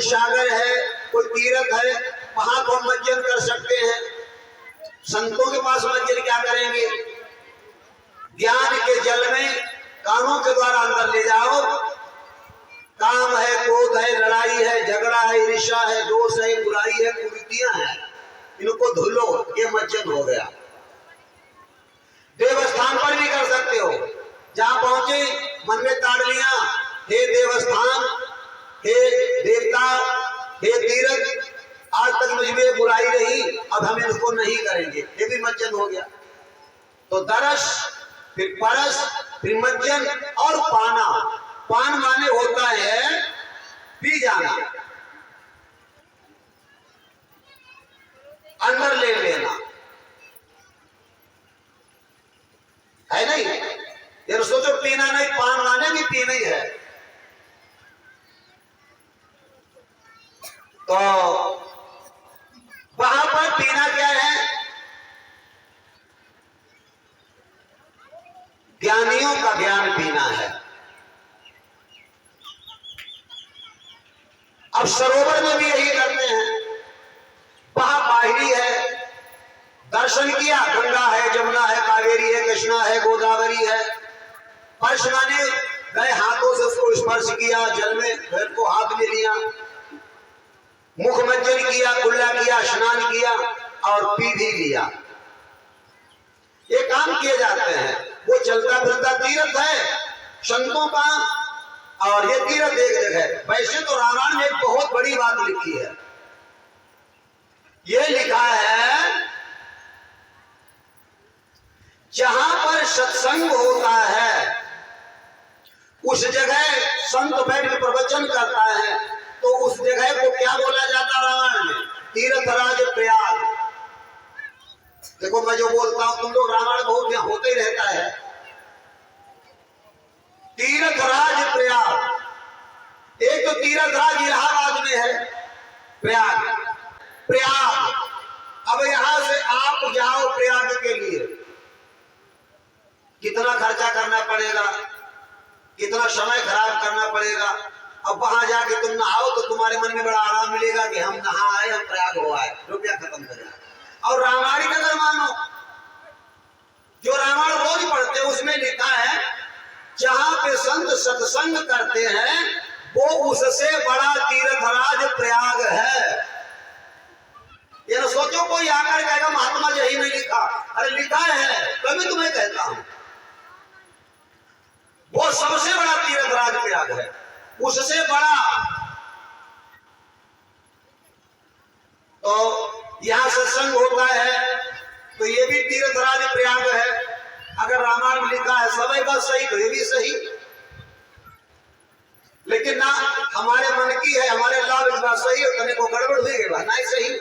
सागर है, कोई तीर्थ है, वहां को हम मंजन कर सकते हैं। संतों के पास मंजन क्या करेंगे? ज्ञान के जल में कानों के द्वारा अंदर ले जाओ। काम है, क्रोध है, लड़ाई है, झगड़ा है, ईर्ष्या है, दोष है, बुराई है, कुरीतियां हैं, इनको धुलो, ये मंजन हो गया। देवस्थान पर भी कर सकते हो। जहां पहुंचे मन में ताड़ लिया, हे देवस्थान, हे देवता, हे तीर्थ, आज तक मुझ में बुराई रही, अब हम इसको नहीं करेंगे, ये भी मंजन हो गया। तो दरस, फिर परस, फिर मंजन और पाना। पान माने होता है पी जाना, अंदर ले लेना, है नहीं? ये सोचो पीना नहीं, पान माने भी पीना ही है। तो वहां पर पीना क्या है? ज्ञानियों का ज्ञान पीना है। अब सरोवर में भी यही करते हैं। वहां बाहरी है, दर्शन किया, गंगा है, जमुना है, कावेरी है, कृष्णा है, गोदावरी है। स्पर्श माने गए, हाथों से उसको स्पर्श किया, जल में पैर को हाथ में लिया, मुख मंजन किया, कुल्ला किया, स्नान किया और पी भी लिया। ये काम किए जाते हैं। वो चलता फिरता तीर्थ है संतों का, और ये तीर्थ एक जगह। वैसे तो रामायण में एक बहुत बड़ी बात लिखी है। ये लिखा है, जहां पर सत्संग होता है उस जगह संत बैठ के प्रवचन करता है, तो उस जगह को क्या बोला जाता है रामायण में? तीर्थराज प्रयाग। देखो मैं जो बोलता हूं, तुम लोग रामायण बहुत यहाँ होते ही रहता है। तीर्थराज प्रयाग, एक तो तीर्थराज इलाहाबाद में है, प्रयाग प्रयाग। अब यहां से आप जाओ प्रयाग के लिए, कितना खर्चा करना पड़ेगा, कितना समय खराब करना पड़ेगा। अब वहां जाके तुम नहाओ तो तुम्हारे मन में बड़ा आराम मिलेगा कि हम नहा आए, हम प्रयाग हो आए, रुपया खत्म कर जाए। और रामायण अगर मानो, जो रामायण रोज पढ़ते हैं उसमें लिखा है, जहां पे संत सत्संग करते हैं वो उससे बड़ा तीर्थराज प्रयाग है। ये न सोचो कोई आकर कहेगा महात्मा जी यही नहीं लिखा। अरे लिखा है, तभी तुम्हें कहता हूं। वो सबसे बड़ा तीर्थराज प्रयाग है, उससे बड़ा। तो यहां सत्संग होता है, तो ये भी तीर्थराज प्रयाग है। अगर रामायण में लिखा है सब बात सही, तो ये भी सही। लेकिन ना हमारे मन की है, हमारे लाभ इस बात सही है, कहीं को गड़बड़ हुई गई नहीं सही,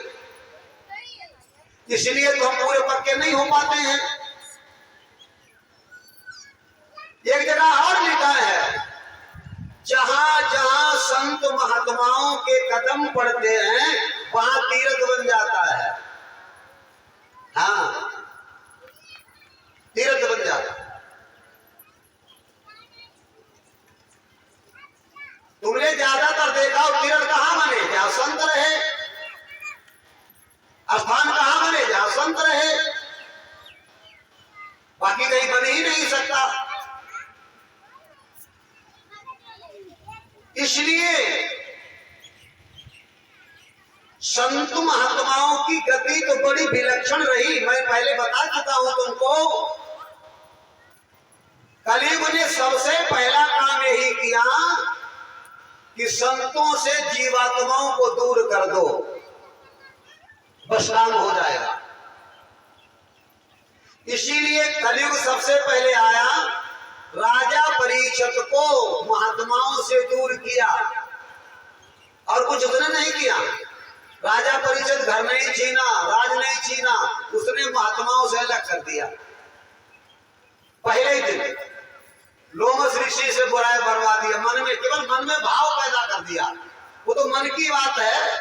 इसलिए तो हम पूरे पक्के नहीं हो पाते हैं। एक जगह और लिखा है, जहां जहां संत महात्माओं के कदम पड़ते हैं वहां तीर्थ बन जाता है। हाँ, तीर्थ बन जाता है। तुमने ज्यादातर देखा तीर्थ कहां बने? जहां संत रहे। स्थान कहां बने? जहां संत रहे, बाकी कहीं बन ही नहीं सकता। इसलिए संत महात्माओं की गति तो बड़ी विलक्षण रही। मैं पहले बता चुका हूं तुमको, कलयुग ने सबसे पहला काम यही किया कि संतों से जीवात्माओं को दूर कर दो, बस काम हो जाएगा। इसीलिए कलयुग सबसे पहले आया, राजा परीक्षित को महात्माओं से दूर किया, और कुछ उसने नहीं किया। राजा परीक्षित घर नहीं छीना, राज नहीं छीना, उसने महात्माओं से अलग कर दिया। पहले ही दिन लोमस ऋषि से बुराई बरवा दिया, मन में, केवल मन में भाव पैदा कर दिया। वो तो मन की बात है,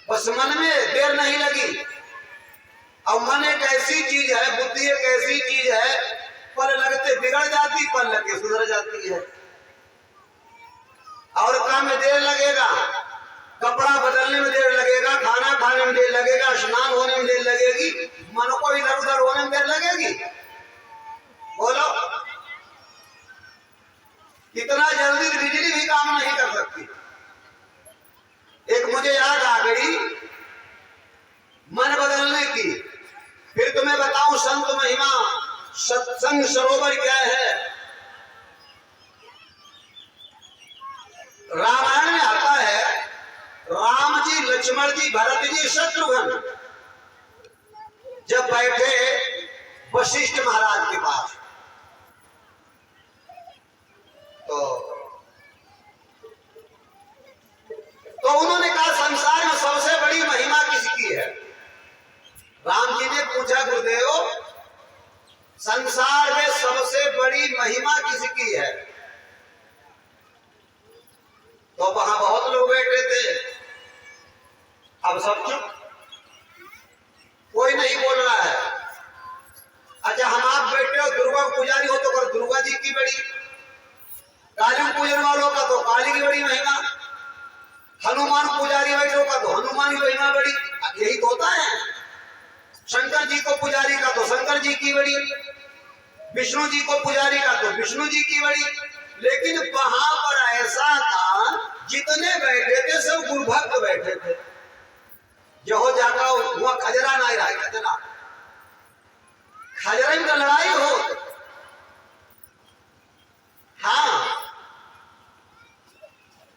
बस मन में देर नहीं लगी। और मन एक ऐसी चीज है, बुद्धि एक ऐसी चीज है, पल लगते बिगड़ जाती, पल लग के सुधर जाती है। और काम में देर लगेगा, कपड़ा बदलने में देर लगेगा, खाना खाने में देर लगेगा, स्नान होने में देर लगेगी, मन को इधर उधर होने में देर लगेगी। बोलो, इतना जल्दी बिजली भी काम नहीं कर सकती। एक मुझे याद आ गई मन बदलने की। फिर तुम्हें बताऊं संत महिमा, सत्संग सरोवर क्या है। रामायण में आता है, राम जी, लक्ष्मण जी, भरत जी, शत्रुघ्न जब बैठे वशिष्ठ महाराज के पास, तो उन्होंने कहा संसार में सबसे बड़ी महिमा किसकी है। राम जी ने पूछा गुरुदेव, संसार में सबसे बड़ी महिमा किसकी है। तो वहां बहुत लोग बैठे थे, अब सब चुप, कोई नहीं बोल रहा है। अच्छा, हम आप बैठे हो, दुर्गा पुजारी हो तो कर दुर्गा जी की बड़ी, काली पूजन वालों का तो काली की बड़ी महिमा, हनुमान पुजारी बैठो का तो हनुमान की महिमा बड़ी, यही तो होता है। शंकर जी को पुजारी का तो शंकर जी की बड़ी, विष्णु जी को पुजारी का तो विष्णु जी की बड़ी। लेकिन वहां पर ऐसा था, जितने बैठे थे सब गुरु भक्त बैठे थे। जो जाता हुआ खजरा नहीं रहा, खजरा खजरा में लड़ाई हो। हाँ,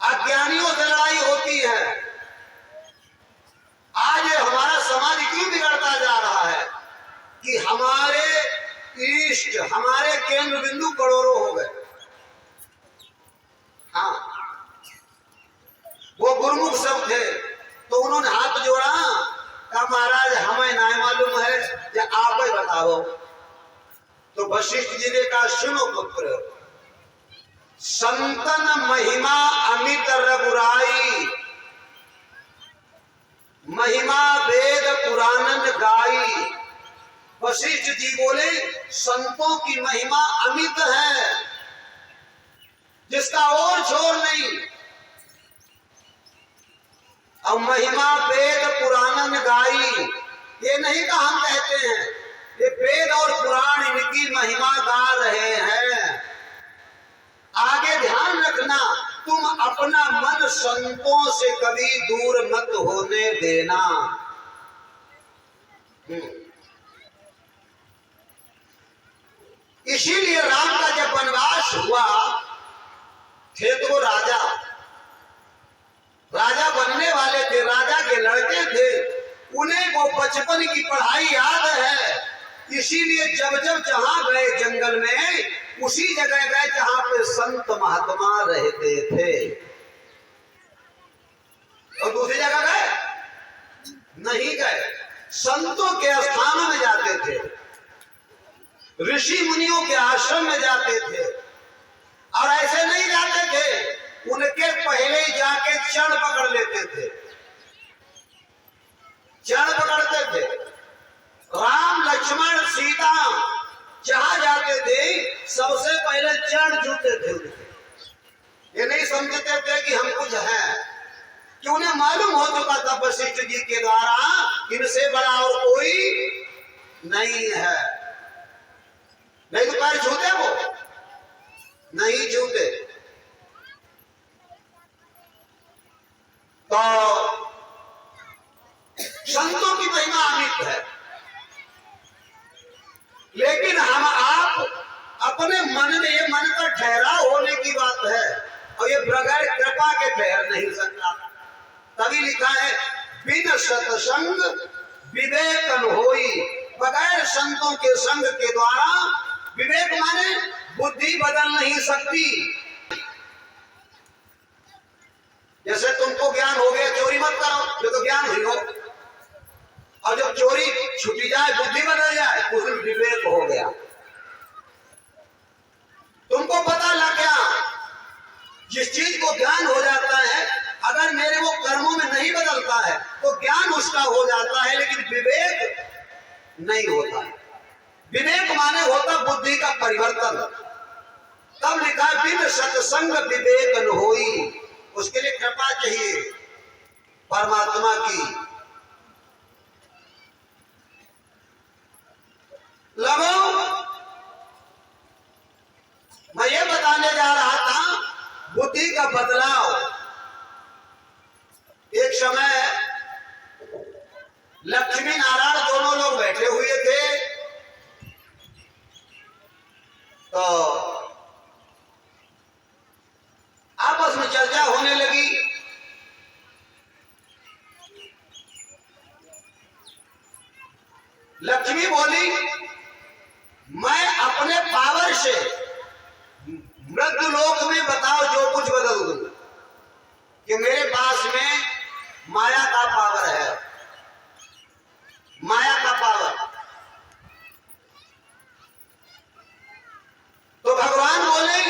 अज्ञानियों से लड़ाई होती है। आज हमारा समाज क्यों बिगड़ता जा रहा है कि हमारे इष्ट, हमारे केंद्र बिंदु करोड़ों हो गए। हाँ, वो गुरुमुख सब थे, तो उन्होंने हाथ जोड़ा, कहा महाराज हमें नहीं मालूम है, या आप ही बताओ। तो वशिष्ठ जी ने कहा सुनो पुत्र, संतन महिमा अमित रघुराई, महिमा वेद पुराणन गाई। वशिष्ठ जी बोले संतों की महिमा अमित है, जिसका और छोर नहीं। अब महिमा वेद पुराणन गाई, ये नहीं कहा हम कहते हैं, ये वेद और पुराण इनकी महिमा गा रहे हैं। आगे ध्यान रखना, तुम अपना मन संतों से कभी दूर मत होने देना। इसीलिए राम का जब वनवास हुआ, थे तो वो राजा बनने वाले थे, राजा के लड़के थे, उन्हें वो बचपन की पढ़ाई याद है। इसीलिए जब जब जहां गए जंगल में, उसी जगह गए जहां पे संत महात्मा रहते थे। और दूसरी जगह गए नहीं गए, संतों के स्थानों में जाते थे, ऋषि मुनियों के आश्रम में जाते थे। और ऐसे नहीं जाते थे, उनके पहले ही जाके चढ़ पकड़ लेते थे, चढ़ पकड़ते थे। राम लक्ष्मण सीता जहां जाते थे, सबसे पहले चढ़ जुटते थे उनके। ये नहीं समझते थे कि हम कुछ है, कि उन्हें मालूम हो चुका था वशिष्ठ जी के द्वारा, इनसे बड़ा और कोई नहीं है। नहीं तो पैर छूते, वो नहीं छूते। तो संतों की महिमा अमित है, लेकिन हम आप अपने मन में, ये मन का ठहराव होने की बात है, और ये बगैर कृपा के ठहर नहीं सकता। तभी लिखा है बिन सत्संग विवेकन होई, बगैर संतों के संग के द्वारा विवेक माने बुद्धि बदल नहीं सकती। जैसे तुमको ज्ञान हो गया चोरी मत करो, ये तो ज्ञान ही हो, और जब चोरी छुटी जाए, बुद्धि बदल जाए, उस दिन विवेक हो गया। तुमको पता लग गया, जिस चीज को ज्ञान हो जाता है, अगर मेरे वो कर्मों में नहीं बदलता है तो ज्ञान उसका हो जाता है, लेकिन विवेक नहीं होता। विवेक माने होता बुद्धि का परिवर्तन। तब लिखा बिन सत्संग विवेकन होई, उसके लिए कृपा चाहिए परमात्मा की। लगो मैं ये बताने जा रहा था बुद्धि का बदलाव। एक समय लक्ष्मी नारायण दोनों लोग बैठे हुए थे, तो आपस में चर्चा होने लगी। लक्ष्मी बोली, मैं अपने पावर से मृत्यु लोक में बताओ जो कुछ बदल दूं, कि मेरे पास में माया का पावर है, माया का पावर। तो भगवान बोले,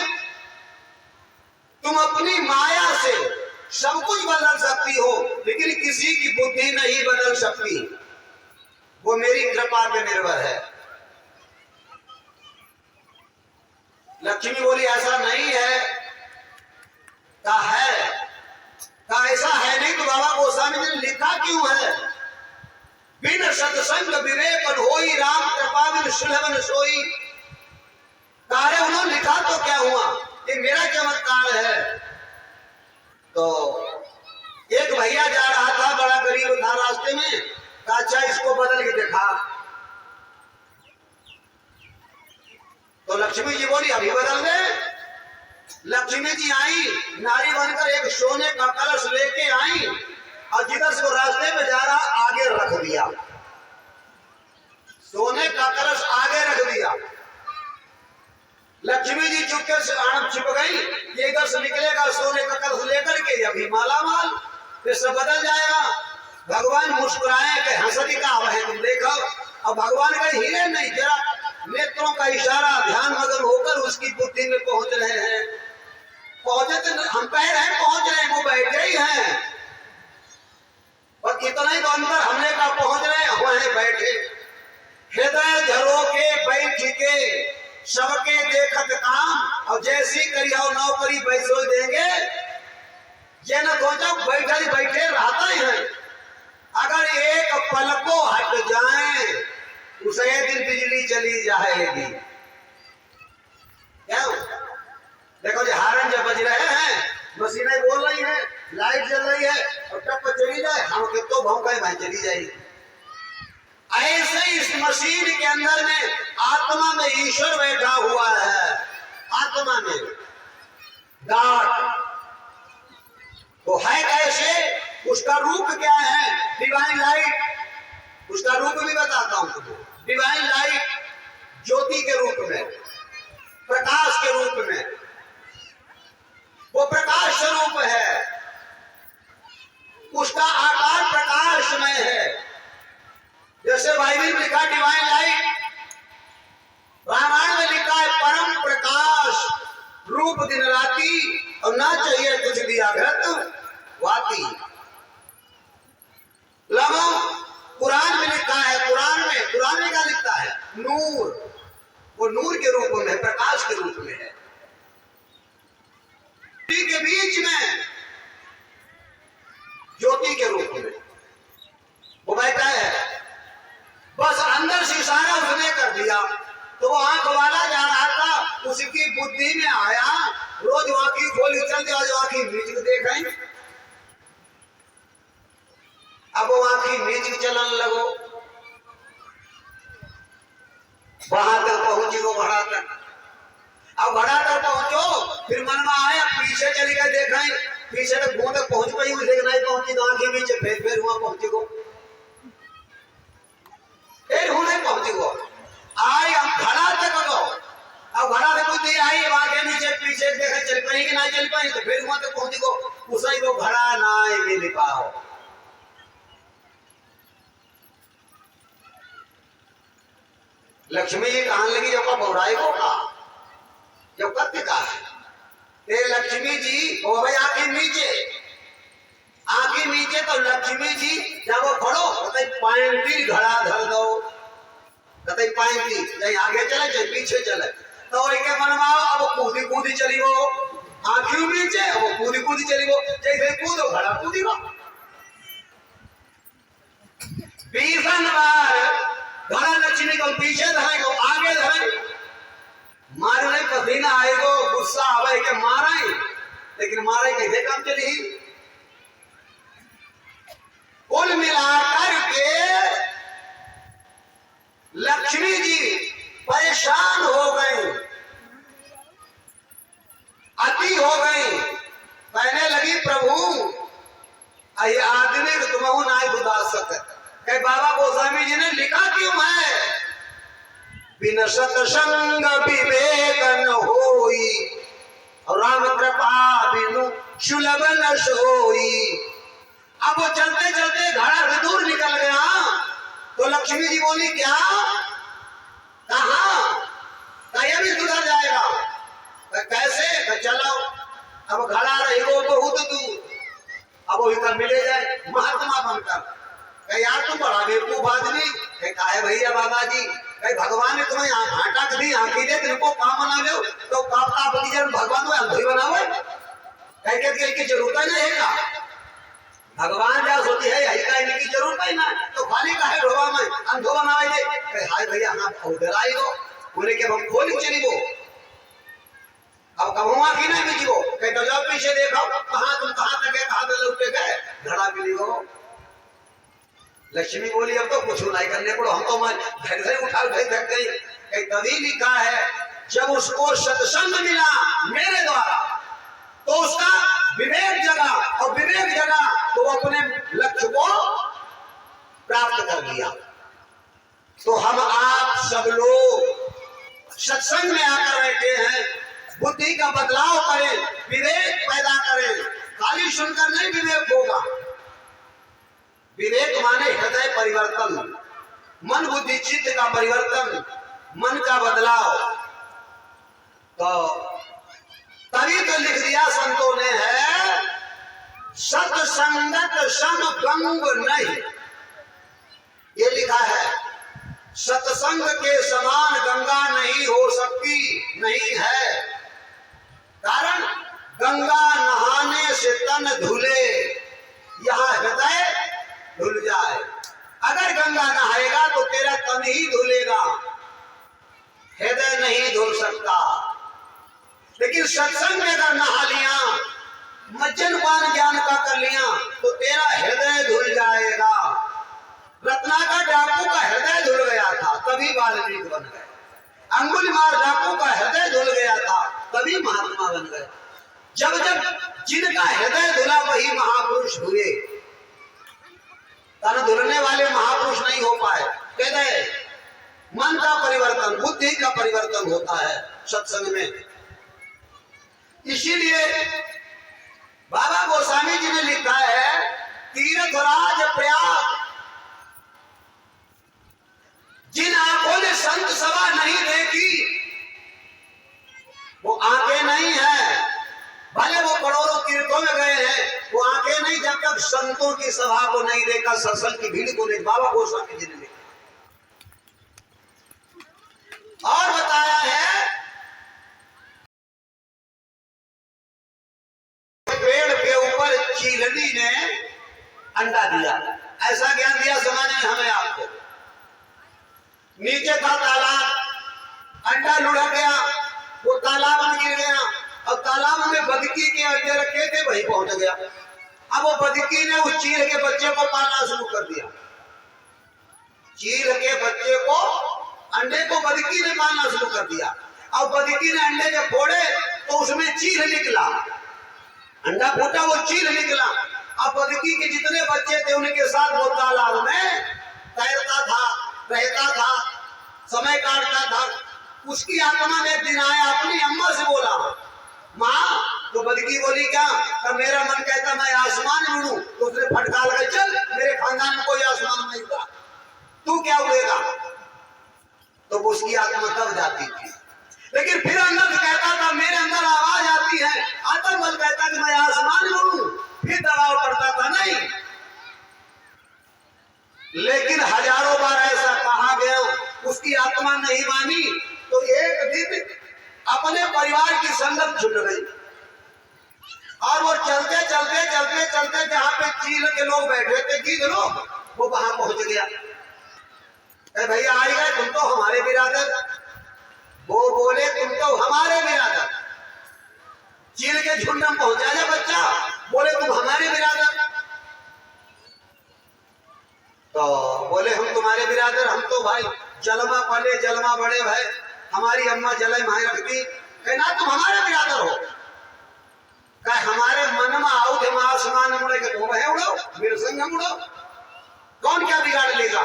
तुम अपनी माया से सब कुछ बदल सकती हो, लेकिन किसी की बुद्धि नहीं बदल सकती, वो मेरी कृपा पे निर्भर है। लक्ष्मी बोली, ऐसा नहीं है। का है, का ऐसा है नहीं तो बाबा गोस्वामी जी ने लिखा क्यों है? बिन सत्संग विवेक होई, राम कृपा बिन सुलभ सोई। कार्य उन्होंने लिखा तो क्या हुआ, ये मेरा चमत्कार है। तो एक भैया जा रहा था, बड़ा गरीब था, रास्ते में कहा अच्छा इसको बदल के देखा। तो लक्ष्मी जी बोली अभी बदल दे। लक्ष्मी जी आई, नारी बनकर एक सोने का कलश लेके आई, और जिधर से वो रास्ते में जा रहा आगे रख दिया, सोने का कलश आगे रख दिया। लक्ष्मी जी चुपके से आड़प छिप गई, ये इधर से निकलेगा सोने का कलश लेकर के, अभी माला माल, फिर सब बदल जाएगा। भगवान मुस्कुराए कि हंसती का है तुम देखो। अब भगवान का हीरे नहीं, जरा नेत्रों का इशारा, ध्यान मगन होकर उसकी बुद्धि में पहुंच रहे हैं। पहुंचे तो हम कह रहे हैं पहुंच रहे हैं, वो बैठे ही हैं, और इतना ही तो अंदर हमने का पहुंच रहे हैं, वहीं बैठे। हृदय झरोके बैठ के सबके देखत काम, और जैसी करियो नौकरी पैसों देंगे, ये न सोचो बैठे बैठे रहता ही है। अगर एक पल को हट जाए, उसे दिन बिजली चली जाएगी। क्या देखो जी, हारन जब बज रहे हैं, मशीनें बोल रही हैं, लाइट जल रही है, और टप चली जाए, हम कितो भौंके भाई चली जाएगी। ऐसे इस मशीन के अंदर में आत्मा में ईश्वर बैठा हुआ है। आत्मा में गाठ तो है कैसे, उसका रूप क्या है? डिवाइन लाइट, उसका रूप भी बताता हूं तुमको। डिवाइन लाइट ज्योति के रूप में, प्रकाश के रूप में, वो प्रकाश स्वरूप है, उसका आकार प्रकाश में है। जैसे बाइबल में लिखा डिवाइन लाइट, रामायण में लिखा है परम प्रकाश रूप दिन राती, और ना चाहिए कुछ दिया घृत वाती। लगो कुरान में लिखा है, कुरान में क्या लिखता है? नूर, वो नूर के रूप में, प्रकाश के रूप में है। के बीच में ज्योति के रूप में वो बैठा है। बस अंदर से इशारा उसने कर दिया, तो वो आंख वाला जा रहा था, उसकी बुद्धि में आया, रोज आंखी खोली चल जाओ, जो आंखी मीच देखें। अब वो आंखी मीच चलन लगो, वहां तक पहुंची वो घड़ा तक। अब घड़ा तक पहुंचो, फिर मन में आया पीछे चली गए देखें, पीछे तक घूम तक पहुंच पाई, लेकिन नहीं पहुंची, तो आंखी नीचे फिर वहां पहुंचे गो, फिर होने पहुंचे गो। आई हम घड़ा तक गो, अब घड़ा से कोई आई, आगे नीचे पीछे देखे चल पाई कि नहीं चल पाई, तो फिर वहां तक पहुंची गो, उसे को घड़ा ना मिल पाओ। लक्ष्मी जी कहने लगी, जब का बहुराई को का जब कत्य का है, ते लक्ष्मी जी हो भाई आंखें नीचे, आंखें नीचे। तो लक्ष्मी जी जब वो खड़ो, कतई पानी घड़ा धर दो, कतई पानी चाहे आगे चले चाहे पीछे चले, तो एक मन माओ अब कूदी कूदी चली हो, आंखियों नीचे वो कूदी कूदी चली गो, जैसे कूदो घड़ा कूदी गो। 20 बार घड़ा लक्ष्मी को पीछे धरे को आगे धरे, मारने पसीना आएगो, गुस्सा आवे के मारे, लेकिन मारे कैसे काम चली। कुल मिलाकर के लक्ष्मी जी परेशान हो गई, अति हो गई। कहने लगी प्रभु ये आदमी को तुम ना उदासत है। बाबा गोस्वामी जी ने लिखा क्यों है, बिन सत्संग विवेक न होई, राम कृपा बिनु सुलभ न सोई। अब वो चलते चलते घड़ा से दूर निकल गया, तो लक्ष्मी जी बोली क्या, कहा ये भी सुधर जाएगा। कैसे, चलो अब घड़ा रही वो बहुत दूर, अब वो इधर मिले जाए महात्मा बनकर। यार तुम बड़ा बेवकूफ आदमी, कहा है भैया बाबा जी, भगवान ने तुम्हें आटा दी आंखी दे, तुमको काम बना दो तो भगवान को अंधोई बनाओ, की जरूरत नहीं है। भगवान जहाँ सोची है यही का इनकी जरूरत है ना, तो खाली का है ढोबा में अंधो बनावे दे। हाय भैया ना उधर आई गो, बोले के हम खोली चली गो, अब कहूँगा कि नहीं बिजी गो, तो जाओ पीछे देखो कहाँ तुम कहाँ तक गए, कहाँ तक लौटे गए, घड़ा मिली गो। लक्ष्मी बोली अब तो कुछ नहीं करने पड़ो, हम तो मैं घर से उठा उठाई थक गई। तभी लिखा है जब उसको सत्संग मिला मेरे द्वारा तो उसका विवेक जगा, और विवेक जगा तो अपने लक्ष्य को प्राप्त कर लिया। तो हम आप सब लोग सत्संग में आकर बैठे हैं, बुद्धि का बदलाव करें, विवेक पैदा करें। खाली सुनकर नहीं विवेक होगा। विवेक माने हृदय परिवर्तन, मन बुद्धि चित्त का परिवर्तन, मन का बदलाव। तो तभी तो लिख दिया संतों ने है, सत्संगत सम गंग नहीं, ये लिखा है। सत्संग के समान गंगा नहीं हो सकती, नहीं है। कारण गंगा नहाने से तन धुले, यहाँ हृदय धुल जाए। अगर गंगा नहाएगा तो तेरा तन ही धुलेगा, हृदय नहीं धुल सकता। लेकिन सत्संग में अगर नहा लिया, मज्जन पान ज्ञान का कर लिया, तो तेरा हृदय धुल जाएगा। रत्नाकर डाकू का हृदय धुल गया था, तभी वाल्मीकि बन गए। अंगुलीमाल डाकू का हृदय धुल गया था, तभी महात्मा बन गए। जब जब जिनका हृदय धुला वही महापुरुष हुए। तन धुलने वाले महापुरुष नहीं हो पाए। कहते हैं मन का परिवर्तन, बुद्धि का परिवर्तन होता है सत्संग में। इसीलिए बाबा गोस्वामी जी ने लिखा है, तीर्थराज प्रयाग जिन आंखों ने संत सभा नहीं देखी, वो आंखें नहीं है। भले वो करोड़ों तीर्थों में गए हैं, वो आंखें नहीं जब तक संतों की सभा को नहीं देखा, सत्संग की भीड़ को नहीं। बाबा गोस्वामी जी ने लिखा और बताया है, पेड़ के ऊपर चीलनी ने अंडा दिया। ऐसा ज्ञान दिया समाज ने हमें आपको। नीचे था तालाब, अंडा लुढ़क गया, वो तालाब में गिर गया, और तालाब में बदकी के अंडे रखे थे, वहीं पहुंच गया। अब वो बदकी ने उस चील के बच्चे को पालना शुरू कर दिया। चील के बच्चे को, अंडे को बदकी ने पालना शुरू कर दिया। और बदकी ने अंडे जब फोड़े तो उसमें चील निकला, अंडा फूटा वो चील निकला। अब बदकी के जितने बच्चे थे उनके साथ वो तालाब में तैरता था, रहता था, समय काटता था। उसकी आत्मा ने एक दिन आया, अपनी अम्मा से बोला, माँ। तो बदकी बोली क्या, तो मेरा मन कहता मैं आसमान में उड़ूं। तो उसने फटकार लगा, चल मेरे खानदान में कोई आसमान नहीं था, तू क्या उड़ेगा। तो उसकी आत्मा तब जाती थी। लेकिन फिर अंदर से कहता था, मेरे अंदर आवाज आती है, आत्मबल कहता कि मैं आसमान में उड़ूं, फिर दबाव पड़ता था नहीं। लेकिन हजारों बार ऐसा कहा गया, उसकी आत्मा नहीं मानी। तो एक दिन अपने परिवार की संगत छूट गई। और वो चलते चलते चलते चलते जहां पे चील के लोग बैठे थे, गीद लोग, वो वहां पहुंच गया। भैया आ गए, तुम तो हमारे बिरादर। वो बोले तुम तो हमारे बिरादर। चील के झुंड में पहुंचा जा बच्चा, बोले तुम हमारे बिरादर। तो बोले हम तुम्हारे बिरादर, हम तो भाई जलमा पले जलमा बड़े भाई, हमारी अम्मा जले माए रखती। कहना तुम हमारे बिरादर हो। कहे हमारे मन में आओ थे आसमान मुड़े के तुम है उड़ो, मेरे संग उड़ो, कौन क्या बिगाड़ लेगा।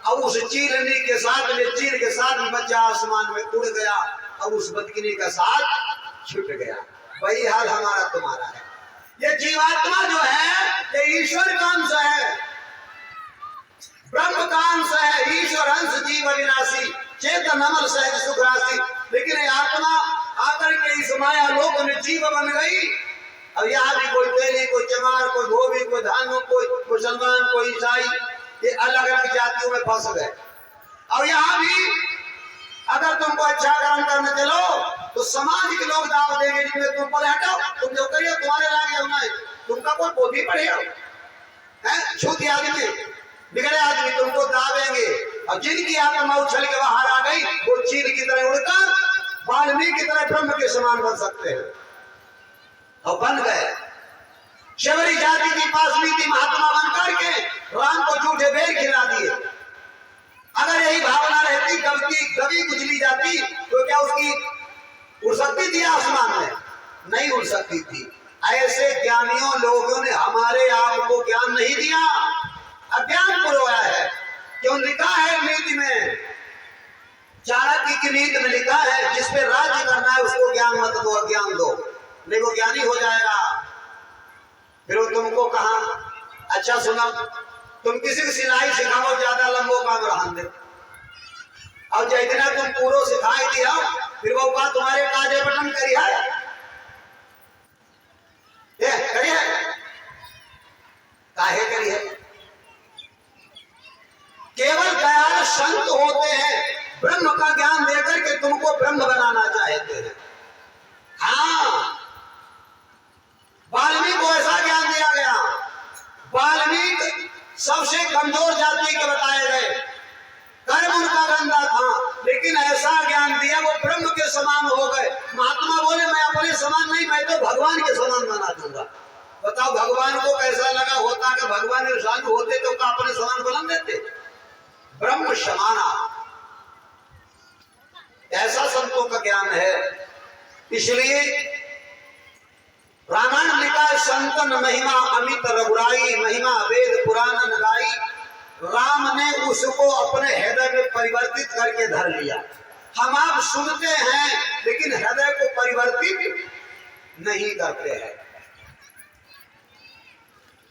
अब उस चीलनी के साथ में, चील के साथ में बच्चा आसमान में उड़ गया और उस बदकिनी का साथ छूट गया। वही हाल हमारा तुम्हारा है। ये जीवात्मा जो है ये ईश्वर का अंश है, ब्रह्म का अंश है। ईश्वर अंश जीव अविनाशी, चेतन अमल सहज सुख राशि। लेकिन ये आत्मा आकर के इस माया लोक में जीव बन गई। अब यहाँ भी कोई तेली, कोई चमार, कोई धोबी, कोई धानु, कोई मुसलमान, कोई ईसाई, ये अलग अलग जातियों में फंस गए। और यहाँ भी अगर तुमको अच्छा कर्म करने चलो तो समाज के लोग दाव देंगे, जिसमें तुम पर हटाओ, तुम जो करिए तुम्हारे लागे होना है, तुमका कोई बोधी पड़ेगा है। छूती आदमी, बिगड़े आदमी तुमको दावेंगे। और जिनकी आत्मा उछल के बाहर आ गई वो चील की तरह उड़कर वाल्मीकि की तरह ब्रह्म के समान बन सकते हैं, और बन गए। शबरी जाति की पासनी थी, महात्मा बन करके राम को झूठे बेर खिला दिए। अगर यही भावना रहती, कभी कुचली जाती, तो क्या उसकी उड़ सकती थी आसमान में? नहीं उड़ सकती थी। ऐसे ज्ञानियों लोगों ने हमारे आप को ज्ञान नहीं दिया, अज्ञान पुरोया है। क्यों लिखा है नीति में, चाणक्य की नीति में लिखा है, जिसपे राज्य करना है उसको ज्ञान मत दो, अज्ञान दो, नहीं वो ज्ञानी हो जाएगा। फिर वो तुमको कहा अच्छा सुना, तुम किसी को सिलाई सिखाओ, ज्यादा लंबो काम रहन दे, और जितना तुम पूरो सिखाई दिया फिर वो बात तुम्हारे काजे बटन करी है, करी है, काहे करी है। केवल दयाल संत होते हैं ब्रह्म का ज्ञान देकर के तुमको ब्रह्म बनाना चाहते हैं। हाँ, वाल्मीकि को ऐसा ज्ञान दिया गया। वाल्मीकि सबसे कमजोर जाति के बताए गए, कर्म उनका गंदा था, लेकिन ऐसा ज्ञान दिया वो ब्रह्म के समान हो गए। महात्मा बोले मैं अपने समान नहीं, मैं तो भगवान के समान बना दूंगा। बताओ भगवान को कैसा लगा होता कि भगवान साधु होते तो क्या अपने समान बना देते? ब्रह्म समाना, ऐसा संतों का ज्ञान है। इसलिए रामायण लिखा है, संतन महिमा अमित रघुराई, महिमा वेद पुराण गाई। राम ने उसको अपने हृदय में परिवर्तित करके धर लिया। हम आप सुनते हैं लेकिन हृदय को परिवर्तित नहीं करते हैं,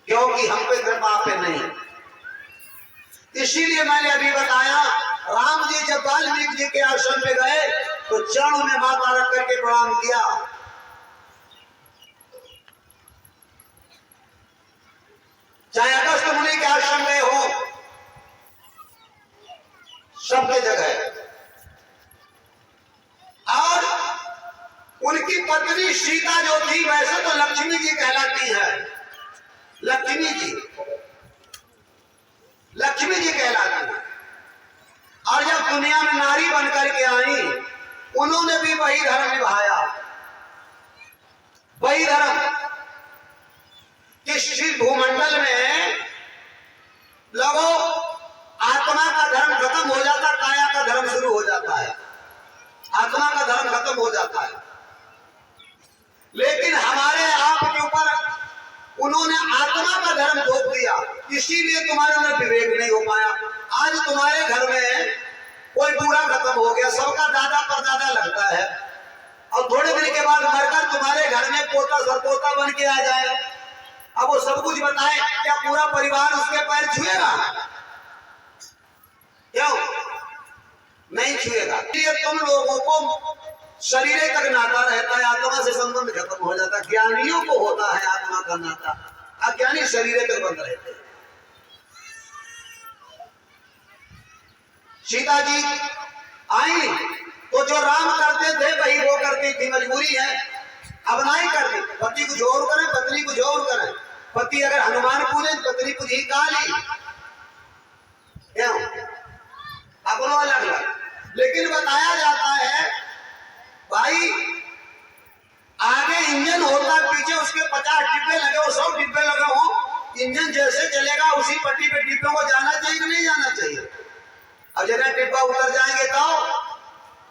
क्योंकि हम पे कृपा पे नहीं। इसीलिए मैंने अभी बताया, राम जी जब वाल्मीकि जी के आश्रम में गए तो चरणों में माथा रख करके प्रणाम किया। चाहे अगस्त मुनि के आश्रम में हो, सबके जगह। और उनकी पत्नी सीता जो थी वैसे तो लक्ष्मी जी कहलाती है, लक्ष्मी जी, लक्ष्मी जी कहलाती है। और जब दुनिया में नारी बनकर के आई, उन्होंने भी वही धर्म निभाया, वही धर्म कि भूमंडल में लोगों आत्मा का धर्म खत्म हो जाता, काया का धर्म शुरू हो जाता है। आत्मा का धर्म खत्म हो जाता है, लेकिन हमारे आप के ऊपर उन्होंने आत्मा का धर्म थोप दिया, इसीलिए तुम्हारे अंदर विवेक नहीं हो पाया। आज तुम्हारे घर में कोई बूढ़ा खत्म हो गया, सबका दादा परदादा लगता है, और थोड़े दिन के बाद मरकर तुम्हारे घर में पोता सरपोता बन के आ जाए, अब वो सब कुछ बताए, क्या पूरा परिवार उसके पैर छुएगा? क्यों नहीं छुएगा? ये तुम लोगों को शरीर तक नाता रहता है, आत्मा से संबंध खत्म हो जाता है। ज्ञानियों को होता है आत्मा का नाता, अज्ञानी शरीर तक बंद रहते हैं। सीता जी आई तो जो राम करते थे वही वो करती थी, मजबूरी है। अब नहीं करनी, पति कुछ और करे पत्नी कुछ और करे। पति अगर हनुमान पूजे पत्नी पूजी काली, क्यों अपनो अलग अलग। लेकिन बताया जाता है भाई आगे इंजन होता पीछे उसके 50 डिब्बे लगे हो 100 डिब्बे लगे हो, इंजन जैसे चलेगा उसी पट्टी पे डिब्बों को जाना चाहिए कि नहीं जाना चाहिए। अब जगह डिब्बा उतर जाएंगे तो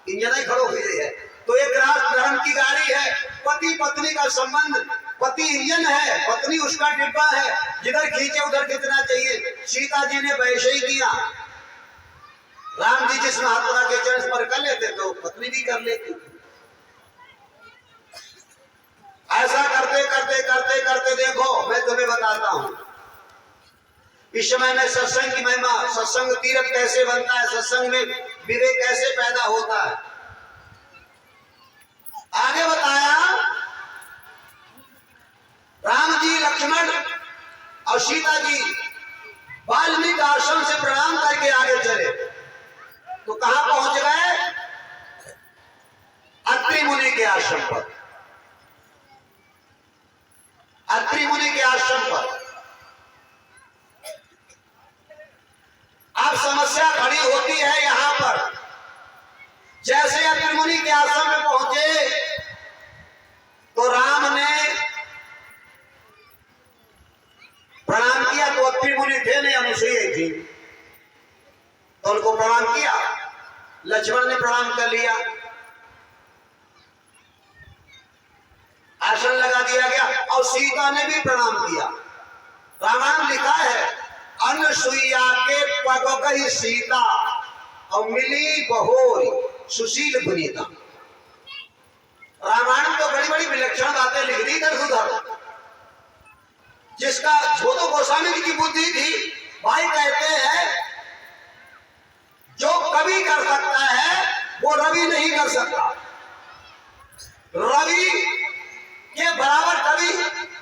इंजन ही खड़ो हो जाए। तो एक राष्ट्र धर्म की गाड़ी है, पति पत्नी का संबंध, पति इंजन है पत्नी उसका डिब्बा है, जिधर खींचे उधर खींचना चाहिए। सीता जी ने वैसे ही किया, राम जी जिस महात्मा के चरण स्पर्श कर लेते तो पत्नी भी कर लेती। ऐसा करते करते करते करते देखो मैं तुम्हें बताता हूं इस समय में सत्संग की महिमा, सत्संग तीर्थ कैसे बनता है, सत्संग में विवेक कैसे पैदा होता है। आगे बताया राम जी लक्ष्मण और सीता जी वाल्मीकि आश्रम से प्रणाम करके आगे चले तो कहां पहुंच गए, अत्रि मुनि के आश्रम पर। अत्रि मुनि के आश्रम पर अब समस्या खड़ी होती है यहां पर। जैसे अत्रि मुनि के आश्रम में पहुंचे तो राम ने प्रणाम किया, तो अत्रि मुनि थे नहीं अनुसूया थी, तो उनको प्रणाम किया। लक्ष्मण ने प्रणाम कर लिया, आसन लगा दिया गया और सीता ने भी प्रणाम किया। रामायण लिखा है अनुसुईया के पग गई सीता और मिली बहोरी सुशील पुनीता। रामायण तो बड़ी बड़ी विलक्षण बातें लिख दी इधर उधर, जिसका छोटो गोस्वामी जी की बुद्धि थी। भाई कहते हैं जो कवि कर सकता है वो रवि नहीं कर सकता। रवि के बराबर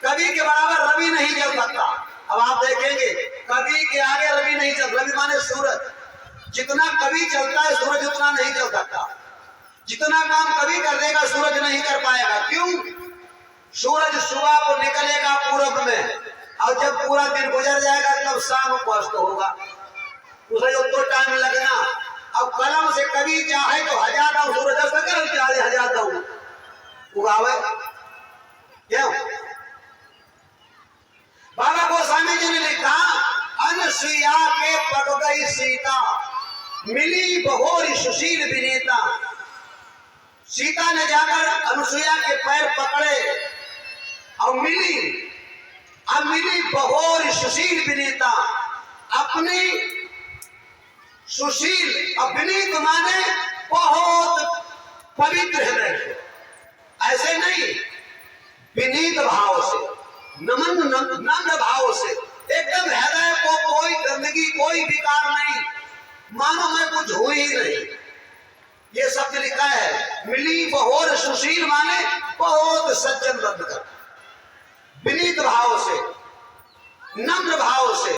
कवि के बराबर रवि नहीं चल सकता। अब आप देखेंगे कवि के आगे रवि नहीं चल, रवि माने सूरज। जितना कवि चलता है सूरज उतना नहीं चल सकता। जितना काम कवि कर देगा सूरज नहीं कर पाएगा। क्यों? सूरज सुबह को निकलेगा पूरब में और जब पूरा दिन गुजर जाएगा तब शाम को अस्त होगा, उसे तो टाइम लगना। अब कलम से कवि चाहे तो हजार सूरज अस्त कर चाहे हजार उगावे, क्यों? बाबा गोस्वामी जी ने लिखा अनुसुईया के पग गई सीता मिली बहोरी सुशील विनीता। सीता ने जाकर अनुसुईया के पैर पकड़े और मिली बहोरी सुशील विनीता। अपनी सुशील और विनीत माने बहुत पवित्र हृदय से, ऐसे नहीं विनीत भाव से, नम्र भाव से, एकदम हृदय को कोई गंदगी कोई विकार नहीं, मानो मैं कुछ हूं ही नहीं। ये शब्द लिखा है मिली बहोर सुशील माने बहुत सज्जन बंद कर, विनीत भाव से, नम्र भाव से।